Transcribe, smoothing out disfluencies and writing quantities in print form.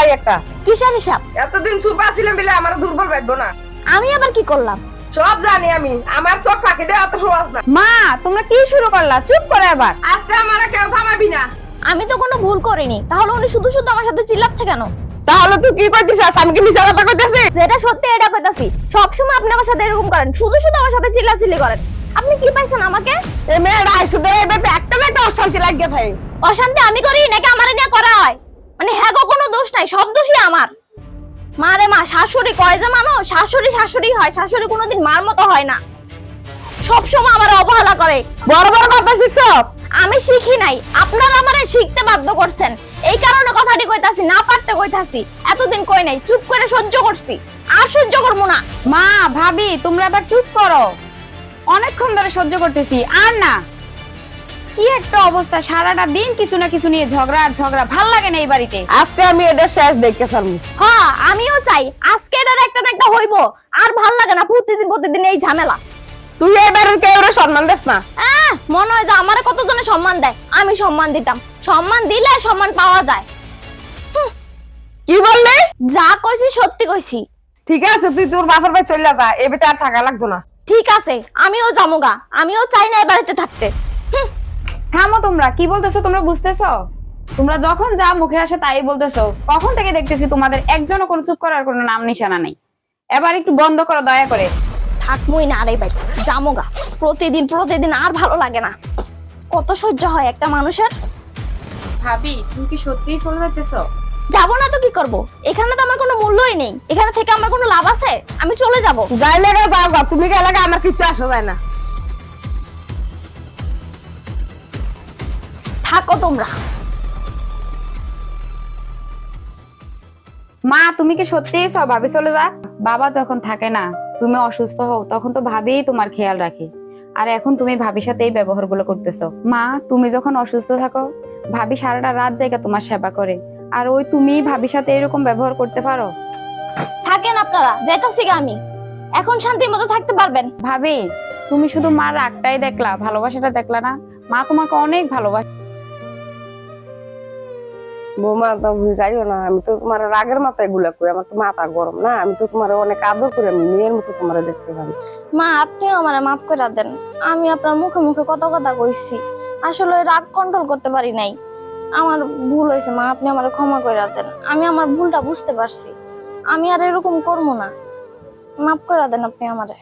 চাই একটা। কিসের হিসাব? এতদিন চুপ আছিলাম বলে আমার দুর্বল ভাববো না। আমি আবার কি করলাম? সব জানি আমি, আমার চোখ ফাঁকি দেওয়া অত সহজ না। মা তোমরা কি শুরু করলা? চুপ করে এবার। আজকে আমার কেউ থামাবি না। আমি তো কোনো ভুল করিনি, তাহলে উনি শুধু শুধু আমার সাথে চিল্লাচ্ছে কেন? তাহলে তুই কি কইতেছিস? আমি কি মিছা কথা কইতেছি? যেটা সত্যি এটা কইতাছি। সবসময় আপনি আমার সাথে এরকম করেন, শুধু শুধু আমার সাথে চিল্লাচিল্লি করেন। আপনি কি পাইছেন আমাকে? এই মেয়েটা আইসু ধরে এবার একটা না একটা অশান্তি লাগিয়ে ভাই। অশান্তি আমি করি নাকি আমারে নিয়ে করা হয়? মানে হ্যাঁ গো, কোনো দোষ নাই, সব দোষই আমার। মা রে মা, শাশুড়ি কয় যে মানুষ, শাশুড়ি শাশুড়ি হয়, শাশুড়ি কোনোদিন মার মতো হয় না। সব সময় আমার অবহেলা করে। বড় বড় কথা শিখছো? আমি শিখি নাই, আপনারা আমারে শিখতে বাধ্য করছেন। এই কারণে কথাটি কইতাছি, না পারতে কইতাছি। এতদিন কই নাই, চুপ করে সহ্য করছি, আর সহ্য করবো না। মা ভাবি তোমরা আবার চুপ করো, অনেকক্ষণ ধরে সহ্য করতেছি আর না। কি একটা অবস্থা, সারাটা দিন কিছু না কিছু নিয়ে ঝগড়া আর ঝগড়া, ভাল লাগে না এই বাড়িতে। আজকে আমি এটা শেষ দেখতে চাইছি। হ্যাঁ আমিও চাই আজকে এটার একটা না একটা হইবো। আর ভাল লাগে না প্রতিদিন প্রতিদিন এই ঝামেলা। তুই এবারের কেউ সম্মান দিস না। মনে হয় যে আমারে কতজনে সম্মান দেয়, আমি সম্মান দিতাম। সম্মান দিলে সম্মান পাওয়া যায়। কি বললি? যা কইছি সত্যি কইছি। ঠিক আছে, তুই তোর বাপের বাড়ি চলে যা, এবারে আর থাকা লাগতো না। ঠিক আছে, আমিও যামুগা, আমিও চাই না এই বাড়িতে থাকতে। থামো, তোমরা কি বলতেছো তোমরা বুঝতেছো? তোমরা যখন যা মুখে আসে তাই বলতেছো। কখন থেকে দেখতেছি তোমাদের একজনও কোনো চুপ করার কোনো নাম নিশানা নেই। এবার একটু বন্ধ করো দয়া করে। থাকবই না আর এই বাড়িতে, যামুগা। প্রতিদিন প্রতিদিন আর ভালো লাগে না। কত সহ্য হয় একটা মানুষের? ভাবি তুমি কি সত্যিই চলে যাইতেছো? যাবো না তো কি করব? এখানে তো আমার কোনো মূল্যই নেই। এখানে থেকে আমার কোনো লাভ আছে? আমি চলে যাব। যাই লেগে যাও গা, তুমি গেলে আমার কিছু আসা যায় না। থাকো তোমরা। মা তুমি কি সত্যিই সব ভাবি চলে যা? বাবা যখন থাকে না, তুমি অসুস্থ হও, তখন তো ভাবিই তোমার খেয়াল রাখে। আর এখন তুমি ভাবির সাথে এই ব্যবহার গুলো করতেছো। মা তুমি যখন অসুস্থ থাকো, ভাবি সারাটা রাত জায়গা তোমার সেবা করে, আর ওই তুমি ভাবির সাথে এরকম ব্যবহার করতে পারো? থাকেন আপনারা, যাইতাছি গা আমি। এখন শান্তির মতো থাকতে পারবেন। ভাবি তুমি শুধু মার রাগটাই দেখলা, ভালোবাসাটা দেখলা না। মা তোমাকে অনেক ভালোবাসে। বৌমা তুমি যাইও না, আমি তো তোমার রাগের মাথায় গুলা কই, আমার তো মাথা গরম না। আমি তো তোমার অনেক আদর করে, আমি মেয়ের মতো তোমার দেখতে পারি। মা আপনিও আমারে মাফ করে দেন। আমি আপনার মুখে মুখে কত কথা কইছি, আসলে রাগ কন্ট্রোল করতে পারি নাই। আমার ভুল হয়েছে মা, আপনি আমারে ক্ষমা করে দেন। আমি আমার ভুলটা বুঝতে পারছি, আমি আর এরকম করবো না। মাফ করে দেন আপনি আমারে।